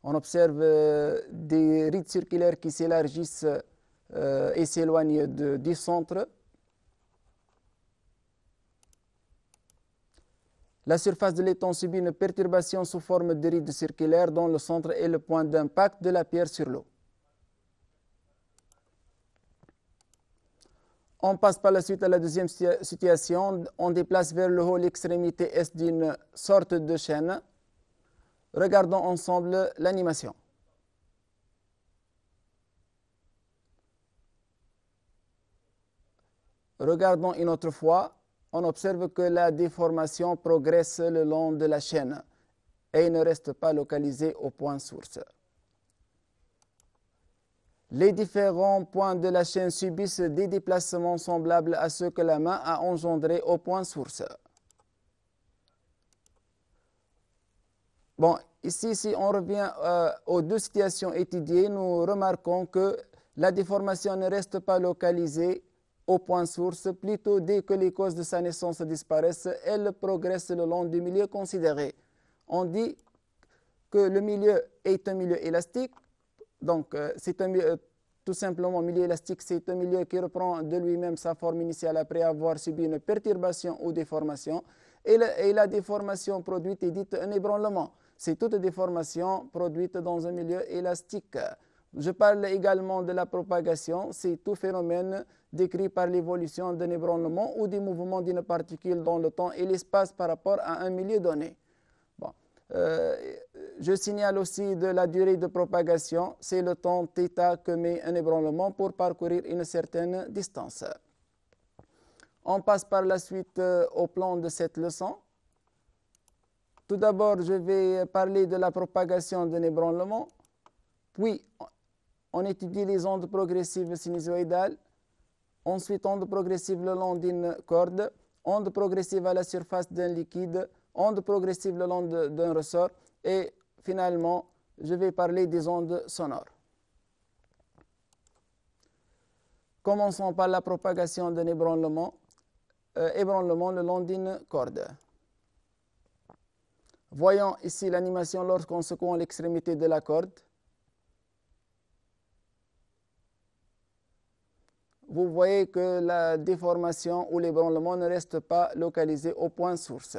On observe des rides circulaires qui s'élargissent et s'éloignent du centre. La surface de l'étang subit une perturbation sous forme de rides circulaires dont le centre est le point d'impact de la pierre sur l'eau. On passe par la suite à la deuxième situation. On déplace vers le haut l'extrémité est d'une sorte de chaîne. Regardons ensemble l'animation. Regardons une autre fois. On observe que la déformation progresse le long de la chaîne et ne reste pas localisée au point source. Les différents points de la chaîne subissent des déplacements semblables à ceux que la main a engendrés au point source. Bon, ici, si on revient aux deux situations étudiées, nous remarquons que la déformation ne reste pas localisée au point source. Plutôt, dès que les causes de sa naissance disparaissent, elle progresse le long du milieu considéré. On dit que le milieu est un milieu élastique. Donc, c'est un milieu, tout simplement, milieu élastique, c'est un milieu qui reprend de lui-même sa forme initiale après avoir subi une perturbation ou déformation. Et la déformation produite est dite un ébranlement. C'est toute déformation produite dans un milieu élastique. Je parle également de la propagation. C'est tout phénomène décrit par l'évolution d'un ébranlement ou des mouvements d'une particule dans le temps et l'espace par rapport à un milieu donné. Bon. Je signale aussi de la durée de propagation. C'est le temps θ que met un ébranlement pour parcourir une certaine distance. On passe par la suite au plan de cette leçon. Tout d'abord, je vais parler de la propagation d'un ébranlement. Puis, on étudie les ondes progressives sinusoïdales. Ensuite, ondes progressives le long d'une corde. Ondes progressives à la surface d'un liquide. Ondes progressives le long d'un ressort. Et finalement, je vais parler des ondes sonores. Commençons par la propagation d'un ébranlement. Ébranlement le long d'une corde. Voyons ici l'animation lorsqu'on secoue l'extrémité de la corde. Vous voyez que la déformation ou l'ébranlement ne reste pas localisé au point source.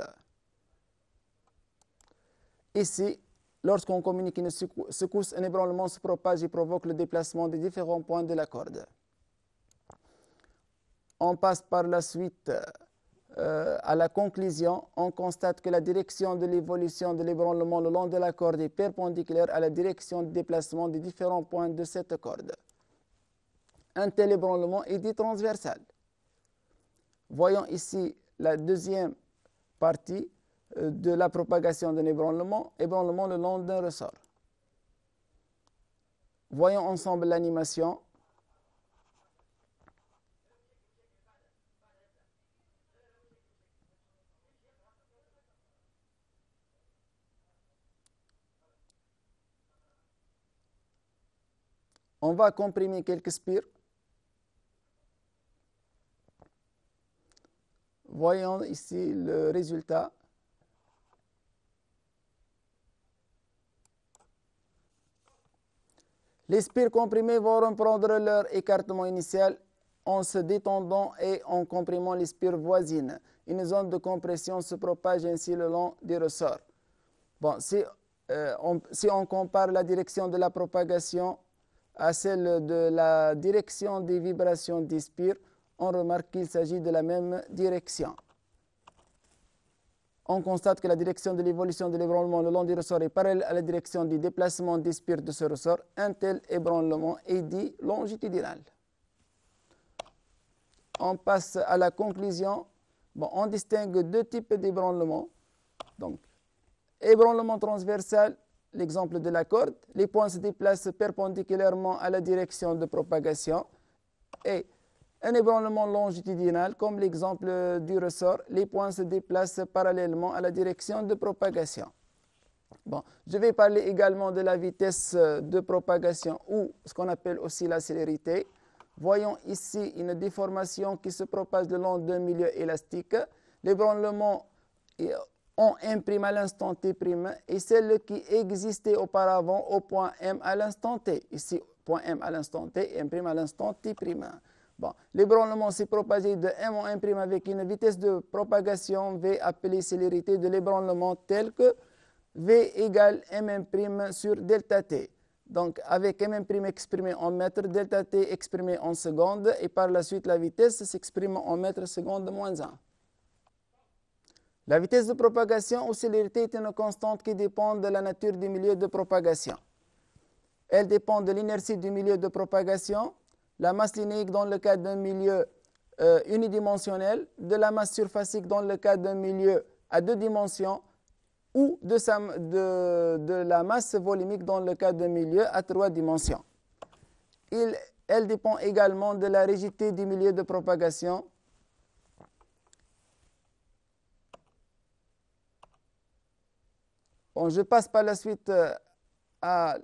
Ici, lorsqu'on communique une secousse, un ébranlement se propage et provoque le déplacement des différents points de la corde. On passe par la suite à la conclusion. On constate que la direction de l'évolution de l'ébranlement le long de la corde est perpendiculaire à la direction de déplacement des différents points de cette corde. Un tel ébranlement est dit transversal. Voyons ici la deuxième partie de la propagation d'un ébranlement le long d'un ressort. Voyons ensemble l'animation. On va comprimer quelques spires. Voyons ici le résultat. Les spires comprimées vont reprendre leur écartement initial en se détendant et en comprimant les spires voisines. Une zone de compression se propage ainsi le long des ressorts. Bon, si on compare la direction de la propagation à celle de la direction des vibrations des spires, on remarque qu'il s'agit de la même direction. On constate que la direction de l'évolution de l'ébranlement le long du ressort est parallèle à la direction du déplacement des spires de ce ressort. Un tel ébranlement est dit longitudinal. On passe à la conclusion. Bon, on distingue deux types d'ébranlement. Donc, ébranlement transversal, l'exemple de la corde. Les points se déplacent perpendiculairement à la direction de propagation. Et un ébranlement longitudinal, comme l'exemple du ressort, les points se déplacent parallèlement à la direction de propagation. Bon, je vais parler également de la vitesse de propagation ou ce qu'on appelle aussi la célérité. Voyons ici une déformation qui se propage le long d'un milieu élastique. L'ébranlement on M' à l'instant T' et celle qui existait auparavant au point M à l'instant T. Ici, point M à l'instant T, M' à l'instant T'. Bon, l'ébranlement s'est propagé de M en M' avec une vitesse de propagation V appelée célérité de l'ébranlement telle que V égale M' sur delta T. Donc, avec M' exprimé en mètres, delta T exprimé en secondes, et par la suite, la vitesse s'exprime en mètres secondes moins 1. La vitesse de propagation ou célérité est une constante qui dépend de la nature du milieu de propagation. Elle dépend de l'inertie du milieu de propagation, la masse linéique dans le cas d'un milieu unidimensionnel, de la masse surfacique dans le cas d'un milieu à 2 dimensions, ou de la masse volumique dans le cas d'un milieu à 3 dimensions. Elle dépend également de la rigidité du milieu de propagation. Bon, je passe par la suite à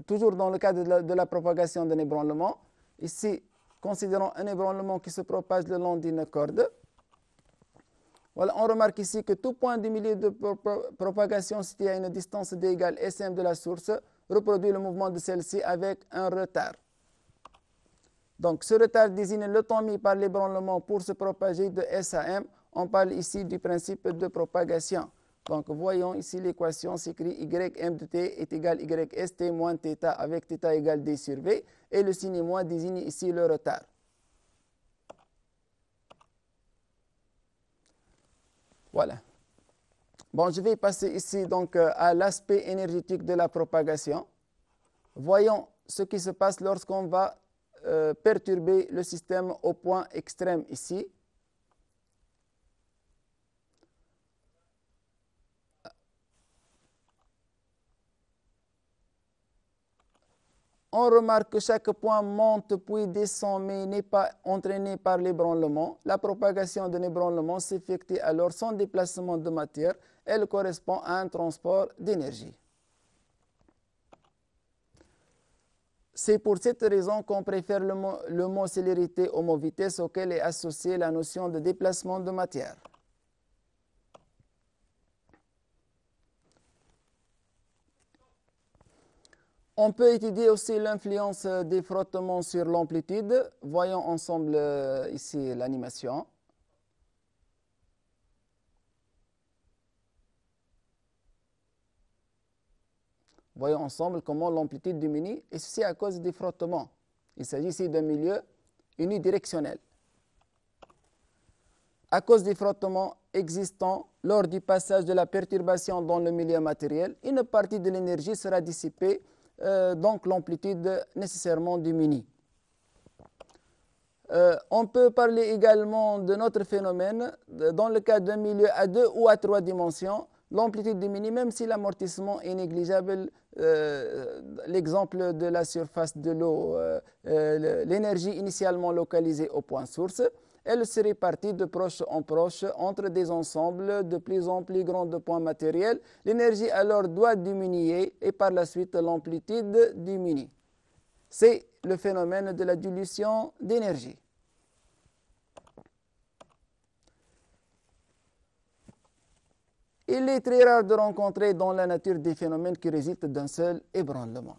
toujours dans le cadre de la propagation d'un ébranlement. Ici, considérons un ébranlement qui se propage le long d'une corde. Voilà, on remarque ici que tout point du milieu de propagation situé à une distance d égale Sm de la source reproduit le mouvement de celle-ci avec un retard. Donc, ce retard désigne le temps mis par l'ébranlement pour se propager de S à M. On parle ici du principe de propagation. Donc, voyons ici l'équation s'écrit Ym de t est égal à Yst moins θ avec θ égale d sur V. Et le signe moins désigne ici le retard. Voilà. Bon, je vais passer ici donc à l'aspect énergétique de la propagation. Voyons ce qui se passe lorsqu'on va perturber le système au point extrême ici. On remarque que chaque point monte puis descend, mais n'est pas entraîné par l'ébranlement. La propagation d'un ébranlement s'effectue alors sans déplacement de matière. Elle correspond à un transport d'énergie. C'est pour cette raison qu'on préfère le mot célérité au mot vitesse auquel est associée la notion de déplacement de matière. On peut étudier aussi l'influence des frottements sur l'amplitude. Voyons ensemble ici l'animation. Voyons ensemble comment l'amplitude diminue, et ceci à cause des frottements. Il s'agit ici d'un milieu unidirectionnel. À cause des frottements existants lors du passage de la perturbation dans le milieu matériel, une partie de l'énergie sera dissipée. Donc l'amplitude nécessairement diminue. On peut parler également de notre phénomène. Dans le cas d'un milieu à 2 ou à 3 dimensions, l'amplitude diminue même si l'amortissement est négligeable. L'exemple de la surface de l'eau, l'énergie initialement localisée au point source, elle se répartit de proche en proche entre des ensembles de plus en plus grands de points matériels. L'énergie alors doit diminuer et par la suite l'amplitude diminue. C'est le phénomène de la dilution d'énergie. Il est très rare de rencontrer dans la nature des phénomènes qui résultent d'un seul ébranlement.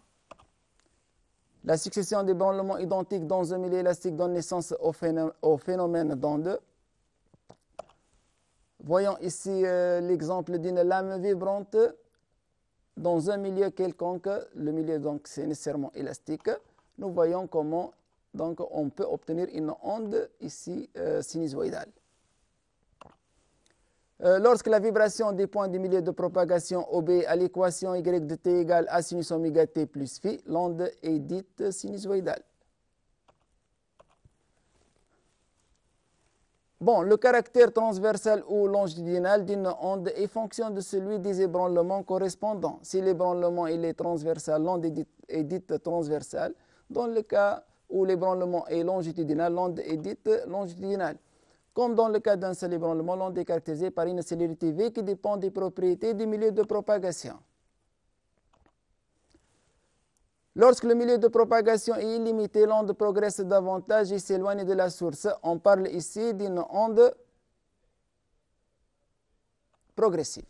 La succession d'ébranlements identiques dans un milieu élastique donne naissance au phénomène d'onde. Voyons ici l'exemple d'une lame vibrante dans un milieu quelconque. Le milieu, donc, c'est nécessairement élastique. Nous voyons comment donc, on peut obtenir une onde ici sinusoïdale. Lorsque la vibration des points du milieu de propagation obéit à l'équation y de t égale a sinus oméga t plus phi, l'onde est dite sinusoïdale. Bon, le caractère transversal ou longitudinal d'une onde est fonction de celui des ébranlements correspondants. Si l'ébranlement est transversal, l'onde est dite transversale. Dans le cas où l'ébranlement est longitudinal, l'onde est dite longitudinale. Comme dans le cas d'un seul ébranlement, l'onde est caractérisée par une célérité V qui dépend des propriétés du milieu de propagation. Lorsque le milieu de propagation est illimité, l'onde progresse davantage et s'éloigne de la source. On parle ici d'une onde progressive.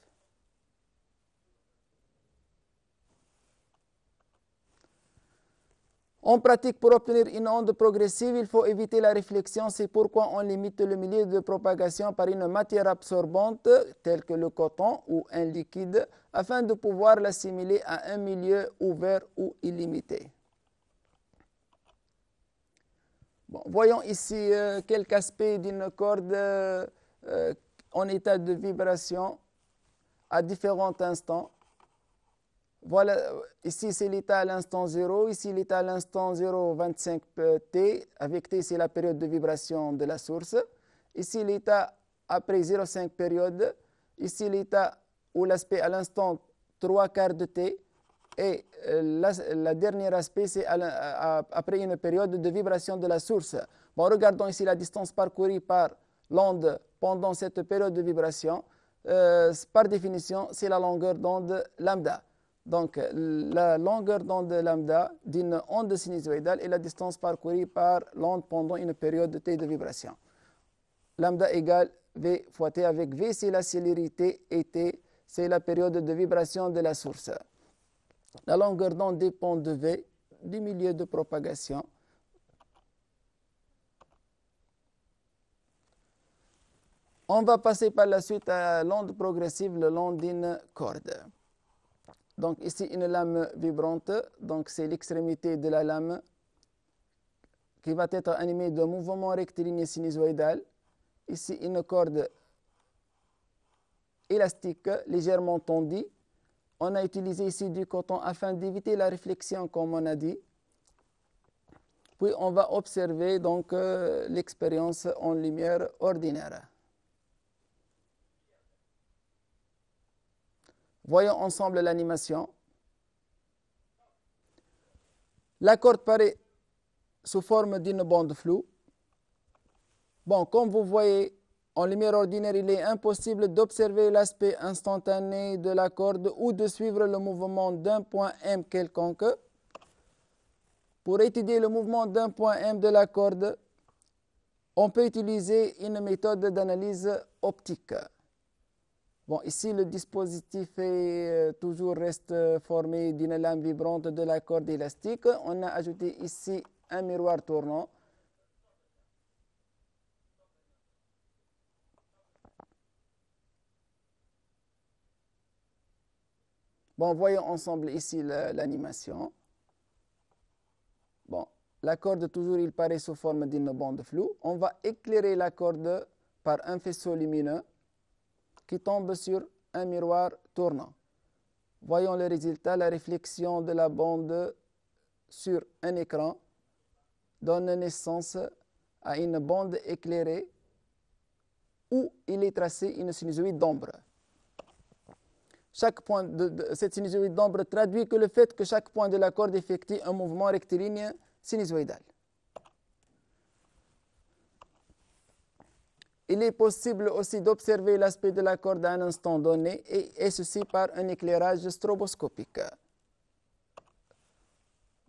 En pratique, pour obtenir une onde progressive, il faut éviter la réflexion. C'est pourquoi on limite le milieu de propagation par une matière absorbante, telle que le coton ou un liquide, afin de pouvoir l'assimiler à un milieu ouvert ou illimité. Bon, voyons ici quelques aspects d'une corde en état de vibration à différents instants. Voilà, ici c'est l'état à l'instant 0, ici l'état à l'instant 0,25 t, avec t c'est la période de vibration de la source. Ici l'état après 0,5 période, ici l'état ou l'aspect à l'instant 3/4 de t, et la dernière aspect c'est après une période de vibration de la source. Bon, regardons ici la distance parcourue par l'onde pendant cette période de vibration. Par définition, c'est la longueur d'onde lambda. Donc, la longueur d'onde lambda d'une onde sinusoïdale est la distance parcourue par l'onde pendant une période de t de vibration. Lambda égale v fois t, avec v c'est la célérité et t c'est la période de vibration de la source. La longueur d'onde dépend de v, du milieu de propagation. On va passer par la suite à l'onde progressive le long d'une corde. Donc ici une lame vibrante, donc c'est l'extrémité de la lame qui va être animée d'un mouvement rectiligne sinusoïdal. Ici une corde élastique légèrement tendue. On a utilisé ici du coton afin d'éviter la réflexion comme on a dit. Puis on va observer donc l'expérience en lumière ordinaire. Voyons ensemble l'animation. La corde paraît sous forme d'une bande floue. Bon, comme vous voyez, en lumière ordinaire, il est impossible d'observer l'aspect instantané de la corde ou de suivre le mouvement d'un point M quelconque. Pour étudier le mouvement d'un point M de la corde, on peut utiliser une méthode d'analyse optique. Bon, ici, le dispositif toujours reste formé d'une lame vibrante de la corde élastique. On a ajouté ici un miroir tournant. Bon, voyons ensemble ici l'animation. Bon, la corde, toujours, il paraît sous forme d'une bande floue. On va éclairer la corde par un faisceau lumineux qui tombe sur un miroir tournant. Voyons le résultat. La réflexion de la bande sur un écran donne naissance à une bande éclairée où il est tracé une sinusoïde d'ombre. Chaque point de cette sinusoïde d'ombre traduit que le fait que chaque point de la corde effectue un mouvement rectiligne sinusoïdal. Il est possible aussi d'observer l'aspect de la corde à un instant donné, et ceci par un éclairage stroboscopique.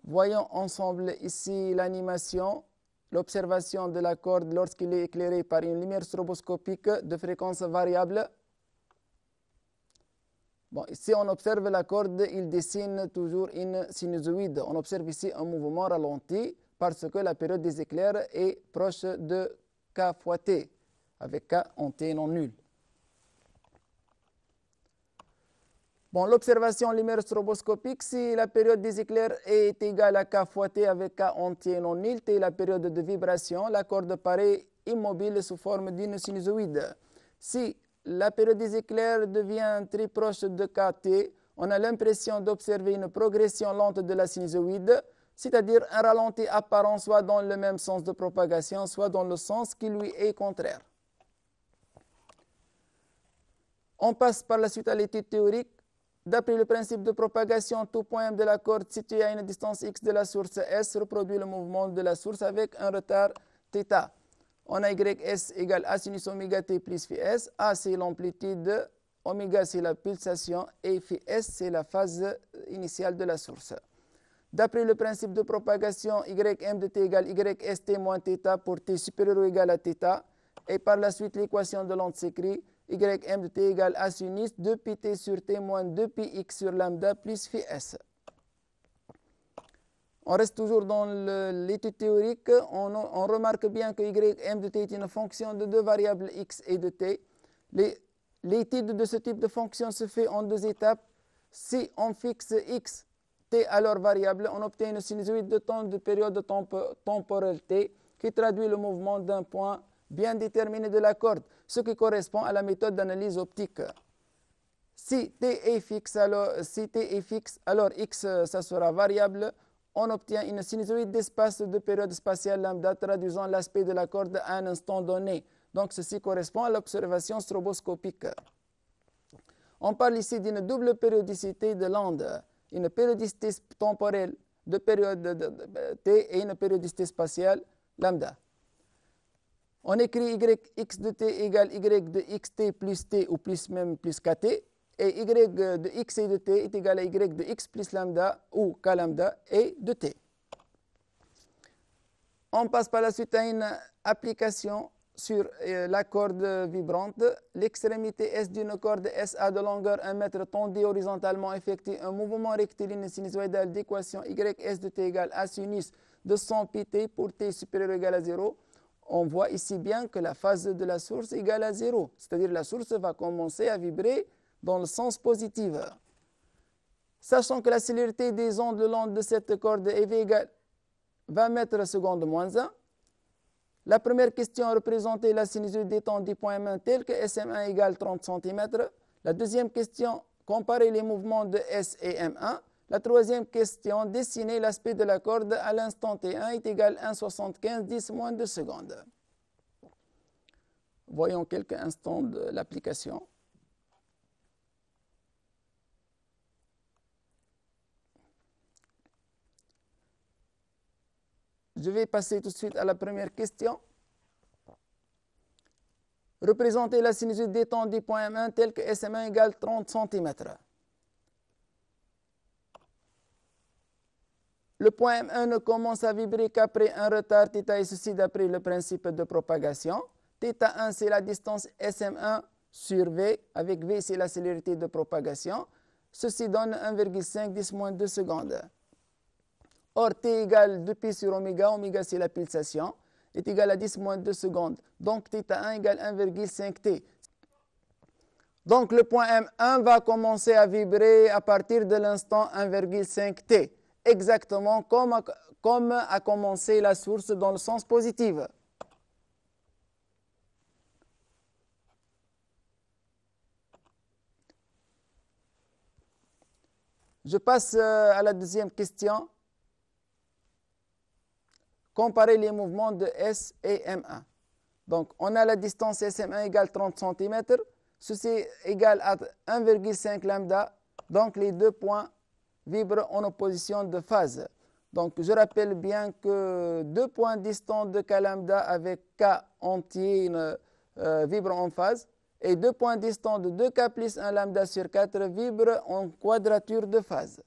Voyons ensemble ici l'animation, l'observation de la corde lorsqu'il est éclairé par une lumière stroboscopique de fréquence variable. Bon, ici on observe la corde, il dessine toujours une sinusoïde. On observe ici un mouvement ralenti parce que la période des éclairs est proche de k fois t, avec k en t non nul. Bon, l'observation lumière stroboscopique, si la période des éclairs est égale à k fois t avec k en t non nul, t est la période de vibration, la corde paraît immobile sous forme d'une sinusoïde. Si la période des éclairs devient très proche de kt, on a l'impression d'observer une progression lente de la sinusoïde, c'est-à-dire un ralenti apparent soit dans le même sens de propagation, soit dans le sens qui lui est contraire. On passe par la suite à l'étude théorique. D'après le principe de propagation, tout point M de la corde situé à une distance x de la source S reproduit le mouvement de la source avec un retard θ. On a YS égale A sinus oméga t plus phi S. A, c'est l'amplitude, oméga, c'est la pulsation, et phi S, c'est la phase initiale de la source. D'après le principe de propagation, Ym de t égale YST moins θ pour t supérieur ou égal à θ. Et par la suite, l'équation de l'onde s'écrit ym de t égale a sinus 2 pi t sur t moins 2 pi x sur lambda plus phi s. On reste toujours dans l'étude théorique. On remarque bien que ym de t est une fonction de deux variables x et de t. L'étude de ce type de fonction se fait en deux étapes. Si on fixe x, t alors variable, on obtient une sinusoïde de temps de période temporelle t qui traduit le mouvement d'un point bien déterminé de la corde, ce qui correspond à la méthode d'analyse optique. Si t est fixe, alors x, ça sera variable. On obtient une sinusoïde d'espace de période spatiale lambda traduisant l'aspect de la corde à un instant donné. Donc, ceci correspond à l'observation stroboscopique. On parle ici d'une double périodicité de Land, une périodicité temporelle de période t et une périodicité spatiale lambda. On écrit yx de t égale y de xt plus t ou plus même plus kt. Et y de x et de t est égal à y de x plus lambda ou k lambda et de t. On passe par la suite à une application sur la corde vibrante. L'extrémité S d'une corde SA de longueur 1 mètre tendue horizontalement effectue un mouvement rectiligne sinusoïdal d'équation ys de t égale a sinus de 100 pi t pour t supérieur ou égal à 0. On voit ici bien que la phase de la source est égale à 0. C'est-à-dire la source va commencer à vibrer dans le sens positif. Sachant que la célérité des ondes le long de cette corde est V égale 20 mètres seconde moins 1, la première question représentait la sinusoïde des temps du point M1 tel que SM1 égale 30 cm. La deuxième question, comparer les mouvements de S et M1. La troisième question, dessiner l'aspect de la corde à l'instant T1 est égal à 1,75 10 moins 2 secondes. Voyons quelques instants de l'application. Je vais passer tout de suite à la première question. Représenter la sinusoïde des temps du point M1 tel que SM1 égale 30 cm. Le point M1 ne commence à vibrer qu'après un retard θ et ceci d'après le principe de propagation. θ1 c'est la distance SM1 sur V, avec V c'est la célérité de propagation. Ceci donne 1,5 10 moins 2 secondes. Or, t égale 2 pi sur oméga, oméga c'est la pulsation, est égal à 10 moins 2 secondes. Donc, θ1 égale 1,5 t. Donc, le point M1 va commencer à vibrer à partir de l'instant 1,5 t, exactement comme a commencé la source dans le sens positif. Je passe à la deuxième question. Comparer les mouvements de S et M1. Donc, on a la distance SM1 égale 30 cm. Ceci est égal à 1,5 lambda. Donc, les deux points vibrent en opposition de phase. Donc, je rappelle bien que deux points distants de K lambda avec K entier vibrent en phase. Et deux points distants de 2K plus 1 lambda sur 4 vibrent en quadrature de phase.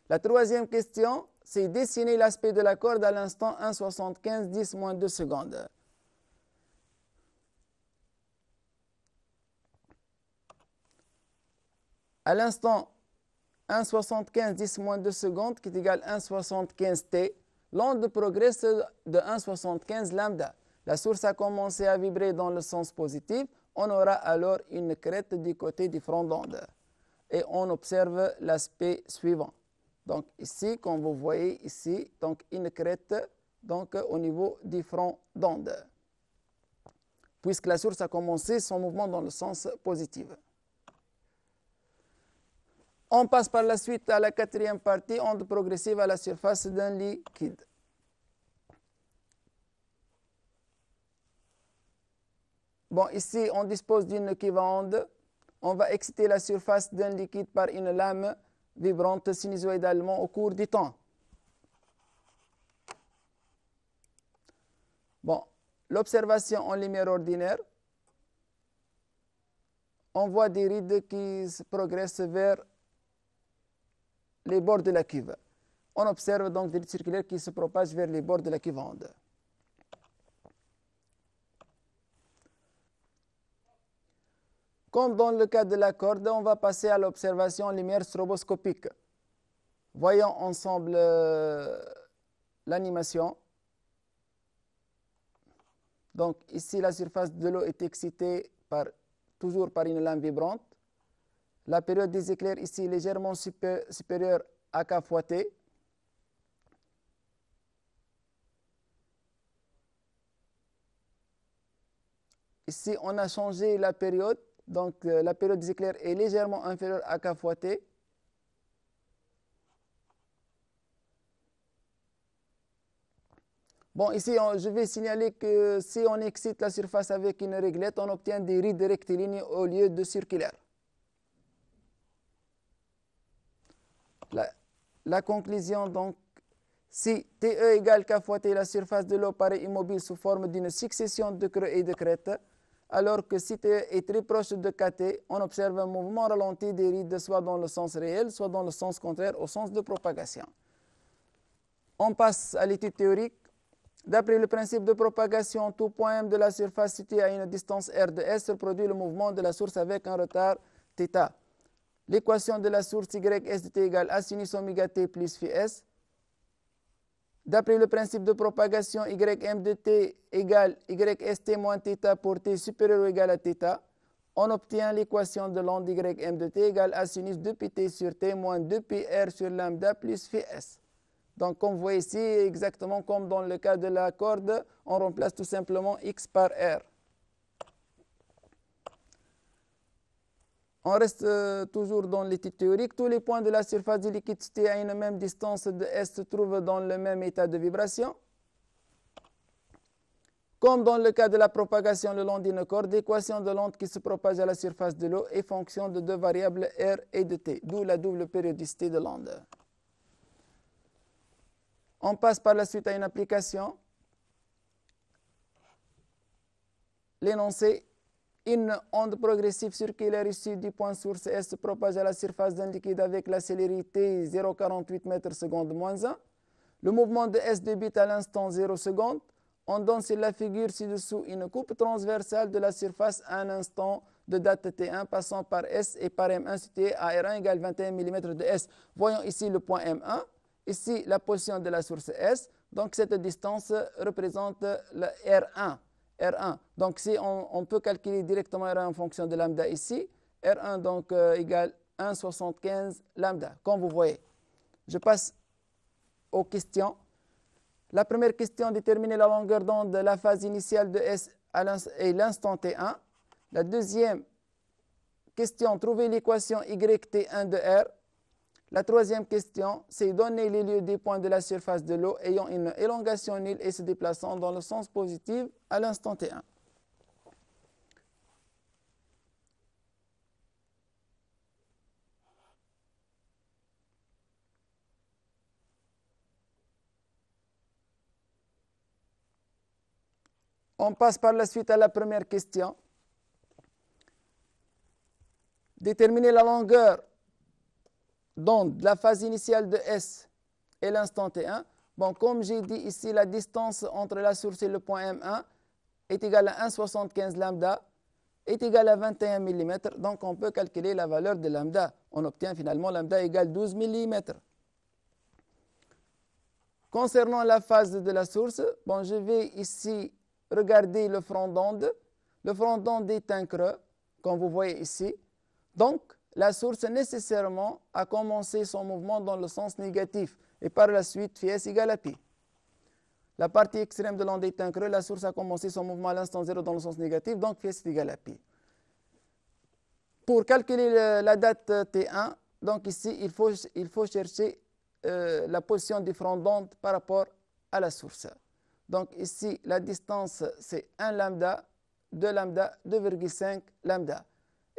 La troisième question, c'est dessiner l'aspect de la corde à l'instant 1,75 10 moins 2 secondes. À l'instant 1,75 10 moins 2 secondes, qui est égal à 1,75 t, l'onde progresse de 1,75 lambda. La source a commencé à vibrer dans le sens positif. On aura alors une crête du côté du front d'onde. Et on observe l'aspect suivant. Donc ici, comme vous voyez ici, donc une crête donc, au niveau du front d'onde, puisque la source a commencé son mouvement dans le sens positif. On passe par la suite à la quatrième partie, onde progressive à la surface d'un liquide. Bon, ici, on dispose d'une équivalente. On va exciter la surface d'un liquide par une lame vibrante sinusoïdalement au cours du temps. Bon, l'observation en lumière ordinaire, on voit des rides qui progressent vers les bords de la cuve. On observe donc des rides circulaires qui se propagent vers les bords de la cuve onde. Comme dans le cas de la corde, on va passer à l'observation lumière stroboscopique. Voyons ensemble l'animation. Donc ici, la surface de l'eau est excitée toujours par une lame vibrante. La période des éclairs ici est légèrement supérieure à K fois T. Ici, on a changé la période. Donc, la période des éclairs est légèrement inférieure à K fois T. Bon, ici, je vais signaler que si on excite la surface avec une réglette, on obtient des rides rectilignes au lieu de circulaires. La conclusion, donc, si TE égale K fois T, la surface de l'eau paraît immobile sous forme d'une succession de creux et de crêtes, alors que si TE est très proche de KT, on observe un mouvement ralenti des rides soit dans le sens réel, soit dans le sens contraire au sens de propagation. On passe à l'étude théorique. D'après le principe de propagation, tout point M de la surface situé à une distance R de S reproduit le mouvement de la source avec un retard θ. L'équation de la source YS de t égale A sinus oméga t plus phi S. D'après le principe de propagation, Ym de t égale YST moins θ pour t supérieur ou égal à θ. On obtient l'équation de l'onde Ym de t égale A sinus 2πt sur t moins 2πr sur lambda plus phi S. Donc, comme vous voyez ici, exactement comme dans le cas de la corde, on remplace tout simplement x par r. On reste toujours dans l'étude théorique. Tous les points de la surface du liquide situés à une même distance de S se trouvent dans le même état de vibration. Comme dans le cas de la propagation le long d'une corde, l'équation de l'onde qui se propage à la surface de l'eau est fonction de deux variables R et de T, d'où la double périodicité de l'onde. On passe par la suite à une application. L'énoncé, une onde progressive circulaire issue du point source S se propage à la surface d'un liquide avec la célérité 0,48 m/s moins 1. Le mouvement de S débute à l'instant 0 secondes. On donne sur la figure ci-dessous une coupe transversale de la surface à un instant de date T1 passant par S et par M1 situé à R1 égale 21 mm de S. Voyons ici le point M1. Ici, la position de la source S. Donc, cette distance représente le R1. R1. Donc, si on peut calculer directement R1 en fonction de lambda ici, R1 donc égale 1,75 lambda, comme vous voyez. Je passe aux questions. La première question, déterminer la longueur d'onde de la phase initiale de S et l'instant T1. La deuxième question, trouver l'équation YT1 de R. La troisième question, c'est donner les lieux des points de la surface de l'eau ayant une élongation nulle et se déplaçant dans le sens positif à l'instant T1. On passe par la suite à la première question. Déterminer la longueur d'onde de la phase initiale de S et l'instant T1. Bon, comme j'ai dit ici, la distance entre la source et le point M1 est égale à 1,75 lambda, est égale à 21 mm. Donc, on peut calculer la valeur de lambda. On obtient finalement lambda égale 12 mm. Concernant la phase de la source, bon, je vais ici regarder le front d'onde. Le front d'onde est un creux, comme vous voyez ici. Donc, la source nécessairement a commencé son mouvement dans le sens négatif et par la suite phi S égale à pi. La partie extrême de l'onde est un creux, la source a commencé son mouvement à l'instant 0 dans le sens négatif, donc phi S est égal à pi. Pour calculer la date T1, donc ici, il faut chercher la position du front d'onde par rapport à la source. Donc ici, la distance, c'est 1 lambda, 2 lambda, 2,5 lambda.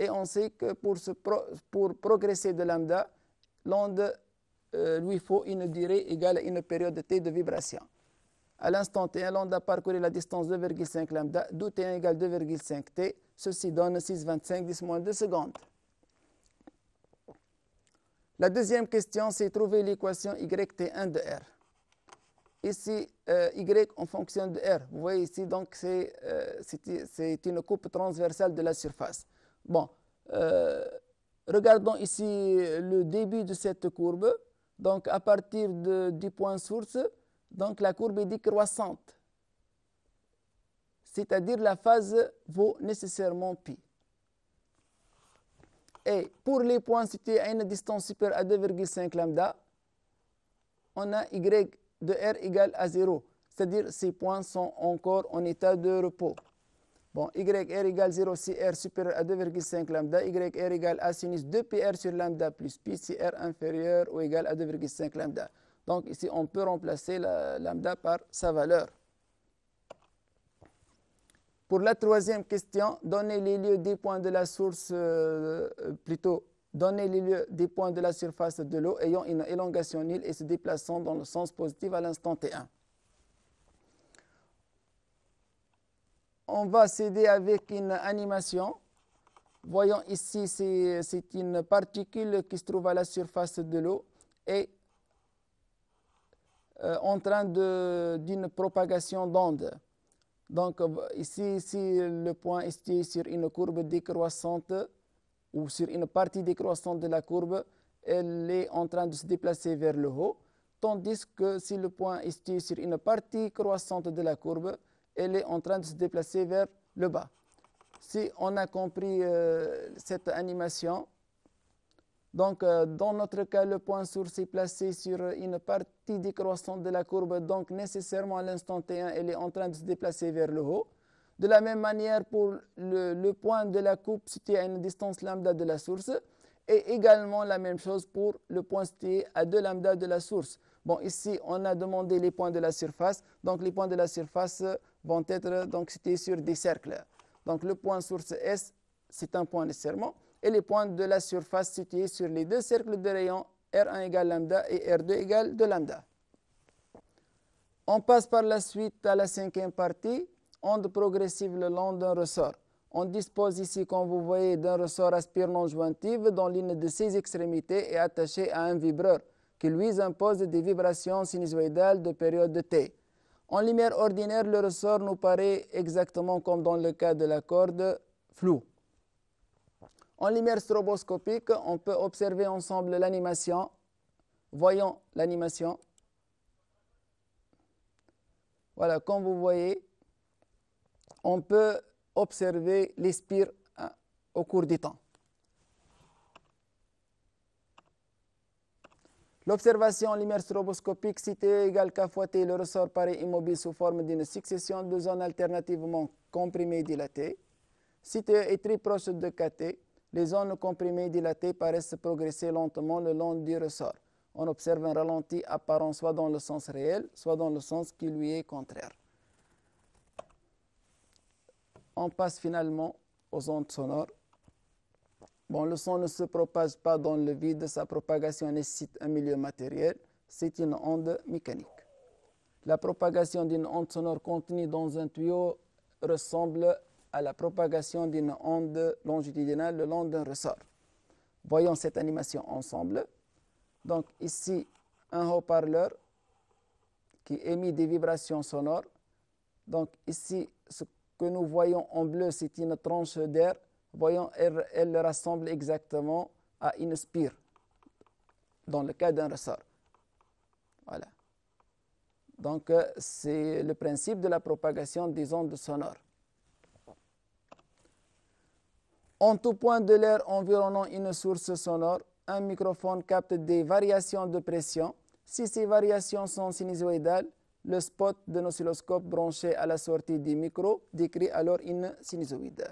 Et on sait que pour progresser de lambda, l'onde lui faut une durée égale à une période t de vibration. À l'instant T1, l'onde a parcouru la distance 2,5 lambda, d'où T1 égale 2,5 t. Ceci donne 6,25 10 moins 2 secondes. La deuxième question, c'est trouver l'équation YT1 de R. Ici, Y en fonction de R. Vous voyez ici, donc, c'est une coupe transversale de la surface. Bon, Regardons ici le début de cette courbe. Donc, à partir du point source, donc la courbe est décroissante. C'est-à-dire la phase vaut nécessairement pi. Et pour les points situés à une distance supérieure à 2,5 lambda, on a y de r égale à 0. C'est-à-dire ces points sont encore en état de repos. Bon, YR égale 0 si R supérieur à 2,5 lambda, YR égale A sinus 2PR sur lambda plus pi si R inférieur ou égal à 2,5 lambda. Donc ici, on peut remplacer la lambda par sa valeur. Pour la troisième question, donnez les lieux des points de la source, donnez les lieux des points de la surface de l'eau ayant une élongation nulle et se déplaçant dans le sens positif à l'instant T1. On va s'aider avec une animation. Voyons ici, c'est une particule qui se trouve à la surface de l'eau et en train d'une propagation d'onde. Donc ici, si le point est situé sur une courbe décroissante ou sur une partie décroissante de la courbe, elle est en train de se déplacer vers le haut, tandis que si le point est situé sur une partie croissante de la courbe, elle est en train de se déplacer vers le bas. Si on a compris cette animation, donc dans notre cas, le point source est placé sur une partie décroissante de la courbe, donc nécessairement à l'instant T1, elle est en train de se déplacer vers le haut. De la même manière, pour le point de la coupe situé à une distance lambda de la source, et également la même chose pour le point situé à 2 lambda de la source. Bon, ici, on a demandé les points de la surface, donc les points de la surface vont être donc situés sur des cercles. Donc le point source S, c'est un point nécessairement, et les points de la surface situés sur les deux cercles de rayon R1 égale lambda et R2 égale 2 lambda. On passe par la suite à la cinquième partie, onde progressive le long d'un ressort. On dispose ici, comme vous voyez, d'un ressort aspire non jointif dont l'une de ses extrémités est attachée à un vibreur qui lui impose des vibrations sinusoïdales de période de T. En lumière ordinaire, le ressort nous paraît exactement comme dans le cas de la corde floue. En lumière stroboscopique, on peut observer ensemble l'animation. Voyons l'animation. Voilà, comme vous voyez, on peut observer les spires au cours du temps. L'observation en lumière stroboscopique, si T égale K fois T, le ressort paraît immobile sous forme d'une succession de zones alternativement comprimées et dilatées. Si T est très proche de KT, les zones comprimées et dilatées paraissent progresser lentement le long du ressort. On observe un ralenti apparent soit dans le sens réel, soit dans le sens qui lui est contraire. On passe finalement aux ondes sonores. Bon, le son ne se propage pas dans le vide, sa propagation nécessite un milieu matériel, c'est une onde mécanique. La propagation d'une onde sonore contenue dans un tuyau ressemble à la propagation d'une onde longitudinale le long d'un ressort. Voyons cette animation ensemble. Donc ici, un haut-parleur qui émet des vibrations sonores. Donc ici, ce que nous voyons en bleu, c'est une tranche d'air. Voyons, elle rassemble exactement à une spire, dans le cas d'un ressort. Voilà. Donc, c'est le principe de la propagation des ondes sonores. En tout point de l'air environnant une source sonore, un microphone capte des variations de pression. Si ces variations sont sinusoïdales, le spot d'un oscilloscope branché à la sortie du micro décrit alors une sinusoïde.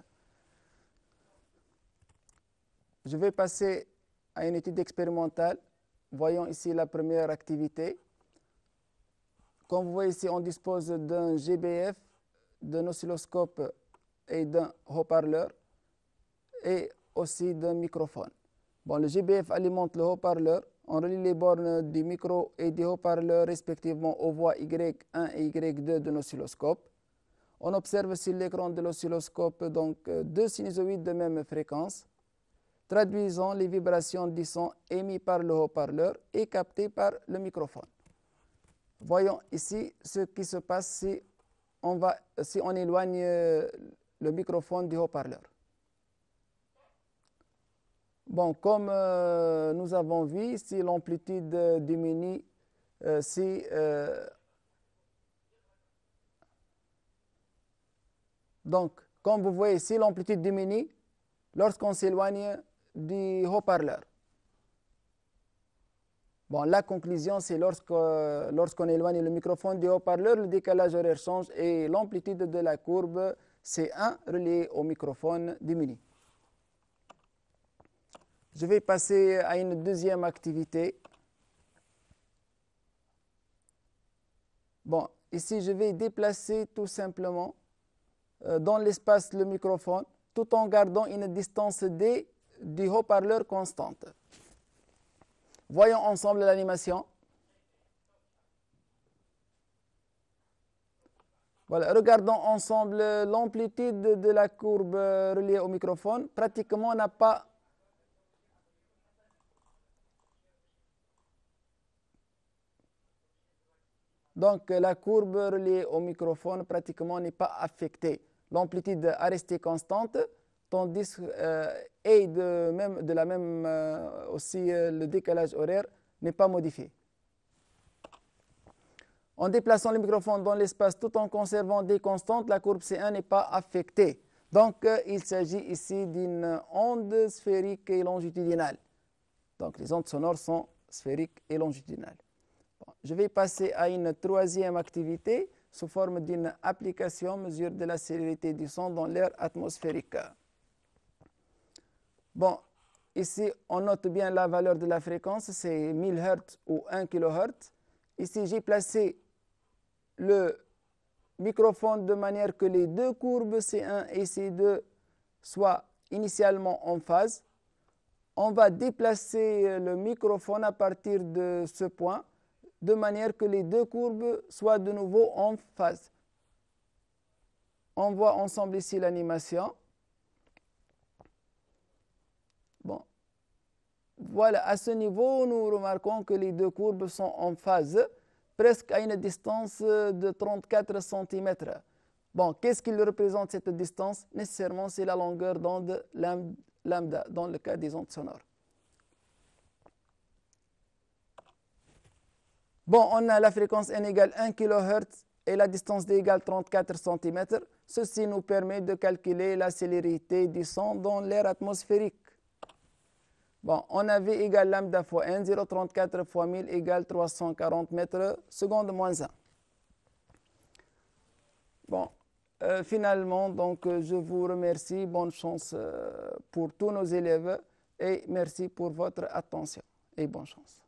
Je vais passer à une étude expérimentale. Voyons ici la première activité. Comme vous voyez ici, on dispose d'un GBF, d'un oscilloscope et d'un haut-parleur et aussi d'un microphone. Bon, le GBF alimente le haut-parleur. On relie les bornes du micro et du haut-parleur respectivement aux voies Y1 et Y2 d'un oscilloscope. On observe sur l'écran de l'oscilloscope donc deux sinusoïdes de même fréquence, traduisant les vibrations du son émis par le haut-parleur et capté par le microphone. Voyons ici ce qui se passe si on éloigne le microphone du haut-parleur. Bon, comme nous avons vu, si l'amplitude diminue, donc, comme vous voyez, si l'amplitude diminue, lorsqu'on s'éloigne du haut-parleur. Bon, la conclusion, c'est lorsqu'on éloigne le microphone du haut-parleur, le décalage horaire change et l'amplitude de la courbe C1 reliée au microphone diminue. Je vais passer à une deuxième activité. Bon, ici, je vais déplacer tout simplement dans l'espace le microphone tout en gardant une distance D du haut-parleur constante. Voyons ensemble l'animation. Voilà, regardons ensemble l'amplitude de la courbe reliée au microphone. Pratiquement, on n'a pas... Donc, la courbe reliée au microphone pratiquement n'est pas affectée. L'amplitude a resté constante, tandis et de la même aussi le décalage horaire n'est pas modifié. En déplaçant le microphone dans l'espace tout en conservant des constantes, la courbe C1 n'est pas affectée. Donc, il s'agit ici d'une onde sphérique et longitudinale. Donc, les ondes sonores sont sphériques et longitudinales. Bon, je vais passer à une troisième activité sous forme d'une application mesure de la célérité du son dans l'air atmosphérique. Bon, ici, on note bien la valeur de la fréquence, c'est 1000 Hz ou 1 kHz. Ici, j'ai placé le microphone de manière que les deux courbes C1 et C2 soient initialement en phase. On va déplacer le microphone à partir de ce point de manière que les deux courbes soient de nouveau en phase. On voit ensemble ici l'animation. Bon. Voilà, à ce niveau, nous remarquons que les deux courbes sont en phase, presque à une distance de 34 cm. Bon, qu'est-ce qu'il représente cette distance? Nécessairement, c'est la longueur d'onde lambda, dans le cas des ondes sonores. Bon, on a la fréquence n égale 1 kHz et la distance d égale 34 cm. Ceci nous permet de calculer la célérité du son dans l'air atmosphérique. Bon, on avait égal lambda fois n, 0,34 fois 1000 égale 340 mètres seconde moins 1. Bon, finalement, donc, je vous remercie. Bonne chance pour tous nos élèves et merci pour votre attention et bonne chance.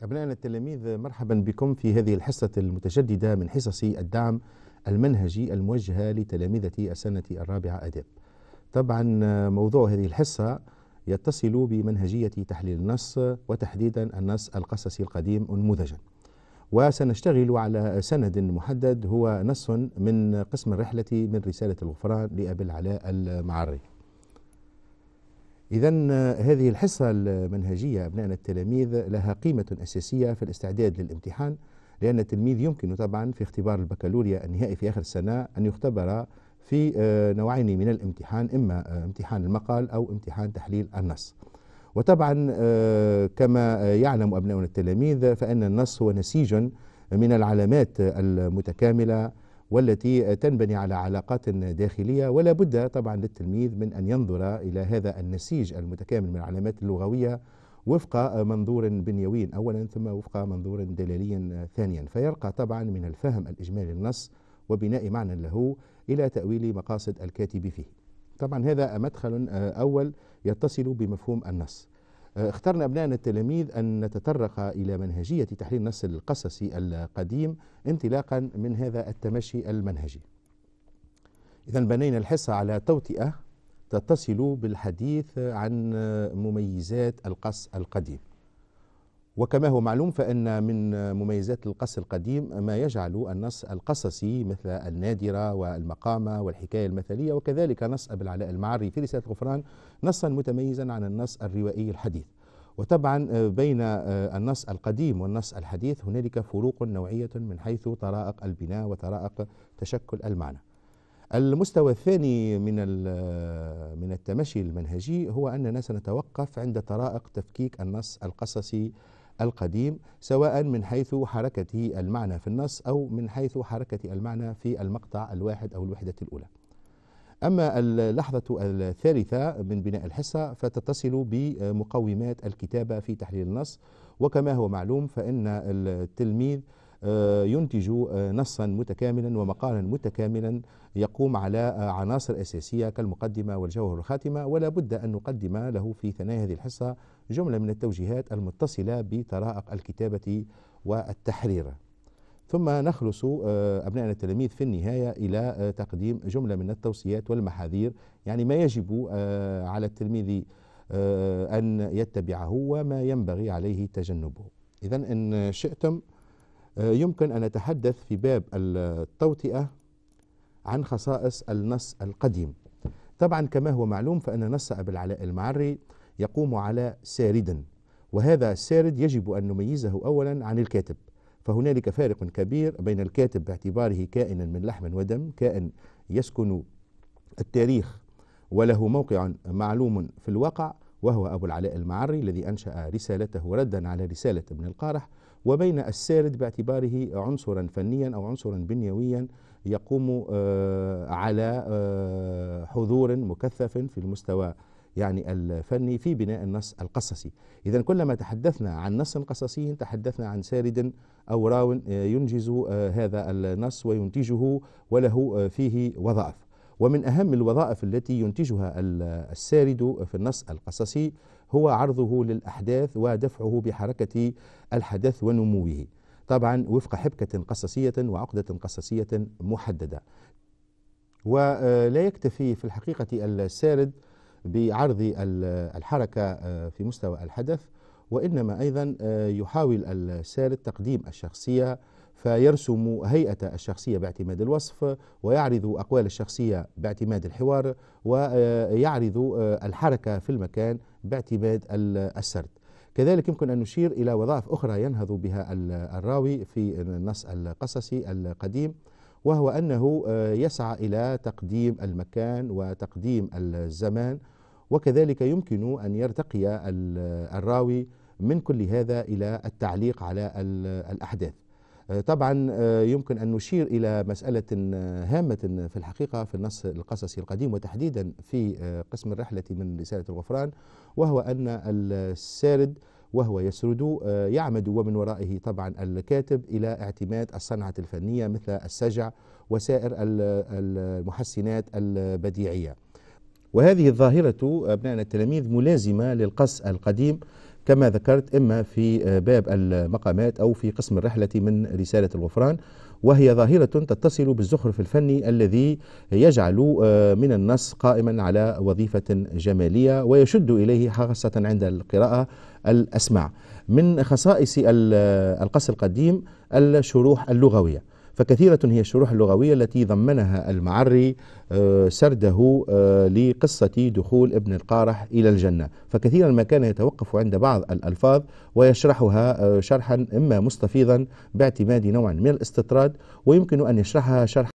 أبنائنا التلاميذ، مرحبا بكم في هذه الحصة المتجددة من حصص الدعم المنهجي الموجهة لتلامذة السنة الرابعة آداب. طبعا موضوع هذه الحصة يتصل بمنهجية تحليل النص وتحديدا النص القصصي القديم نموذجا، وسنشتغل على سند محدد هو نص من قسم الرحلة من رسالة الغفران لأبي العلاء المعري. إذن هذه الحصة المنهجية أبنائنا التلاميذ لها قيمة أساسية في الاستعداد للامتحان، لأن التلميذ يمكن طبعا في اختبار البكالوريا النهائي في آخر السنة أن يختبر في نوعين من الامتحان، إما امتحان المقال أو امتحان تحليل النص. وطبعا كما يعلم أبناؤنا التلاميذ فإن النص هو نسيج من العلامات المتكاملة والتي تنبني على علاقات داخلية، ولا بد طبعا للتلميذ من أن ينظر إلى هذا النسيج المتكامل من العلامات اللغوية وفق منظور بنيوي أولا ثم وفق منظور دلالي ثانيا، فيرقى طبعا من الفهم الإجمالي للنص وبناء معنى له إلى تأويل مقاصد الكاتب فيه. طبعا هذا مدخل أول يتصل بمفهوم النص. اخترنا أبنائنا التلاميذ أن نتطرق إلى منهجية تحليل النص القصصي القديم انطلاقا من هذا التمشي المنهجي. إذا بنينا الحصة على توطئة تتصل بالحديث عن مميزات القص القديم، وكما هو معلوم فإن من مميزات القص القديم ما يجعل النص القصصي مثل النادرة والمقامة والحكاية المثلية وكذلك نص أبي العلاء المعري في رسالة الغفران نصا متميزا عن النص الروائي الحديث. وطبعا بين النص القديم والنص الحديث هنالك فروق نوعية من حيث طرائق البناء وطرائق تشكل المعنى. المستوى الثاني من التمشي المنهجي هو أننا سنتوقف عند طرائق تفكيك النص القصصي القديم سواء من حيث حركة المعنى في النص أو من حيث حركة المعنى في المقطع الواحد أو الوحدة الأولى. أما اللحظة الثالثة من بناء الحصة فتتصل بمقومات الكتابة في تحليل النص، وكما هو معلوم فإن التلميذ ينتج نصا متكاملا ومقالا متكاملا يقوم على عناصر أساسية كالمقدمة والجوهر والخاتمة، ولا بد أن نقدم له في ثنايا هذه الحصة جملة من التوجيهات المتصلة بطرائق الكتابة والتحرير، ثم نخلص أبنائنا التلاميذ في النهاية إلى تقديم جملة من التوصيات والمحاذير، يعني ما يجب على التلميذ أن يتبعه وما ينبغي عليه تجنبه. إذا إن شئتم يمكن أن نتحدث في باب التوطئة عن خصائص النص القديم. طبعا كما هو معلوم فإن نص أبي العلاء المعري يقوم على سارد، وهذا السارد يجب أن نميزه أولا عن الكاتب، فهنالك فارق كبير بين الكاتب باعتباره كائنا من لحم ودم، كائن يسكن التاريخ وله موقع معلوم في الواقع وهو أبو العلاء المعري الذي أنشأ رسالته ردا على رسالة ابن القارح، وبين السارد باعتباره عنصرا فنيا أو عنصرا بنيويا يقوم على حضور مكثف في المستوى يعني الفني في بناء النص القصصي. إذا كلما تحدثنا عن نص قصصي تحدثنا عن سارد أو راو ينجز هذا النص وينتجه وله فيه وظائف، ومن أهم الوظائف التي ينتجها السارد في النص القصصي هو عرضه للأحداث ودفعه بحركة الحدث ونموه، طبعا وفق حبكة قصصية وعقدة قصصية محددة. ولا يكتفي في الحقيقة السارد بعرض الحركة في مستوى الحدث، وإنما أيضا يحاول السارد تقديم الشخصية فيرسم هيئة الشخصية باعتماد الوصف، ويعرض أقوال الشخصية باعتماد الحوار، ويعرض الحركة في المكان باعتماد السرد. كذلك يمكن أن نشير إلى وظائف أخرى ينهض بها الراوي في النص القصصي القديم، وهو أنه يسعى إلى تقديم المكان وتقديم الزمان، وكذلك يمكن أن يرتقي الراوي من كل هذا إلى التعليق على الأحداث. طبعا يمكن أن نشير إلى مسألة هامة في الحقيقة في النص القصصي القديم وتحديدا في قسم الرحلة من رسالة الغفران، وهو أن السارد وهو يسرد يعمد ومن ورائه طبعا الكاتب إلى اعتماد الصنعة الفنية مثل السجع وسائر المحسنات البديعية. وهذه الظاهرة أبنائنا التلاميذ ملازمة للقص القديم كما ذكرت إما في باب المقامات أو في قسم الرحلة من رسالة الغفران، وهي ظاهرة تتصل بالزخرف الفني الذي يجعل من النص قائما على وظيفة جمالية ويشد إليه خاصة عند القراءة الأسماع. من خصائص القص القديم الشروح اللغوية، فكثيرة هي الشروح اللغوية التي ضمنها المعري سرده لقصة دخول ابن القارح إلى الجنة، فكثيرا ما كان يتوقف عند بعض الألفاظ ويشرحها شرحا إما مستفيضا باعتماد نوع من الاستطراد، ويمكن أن يشرحها شرحا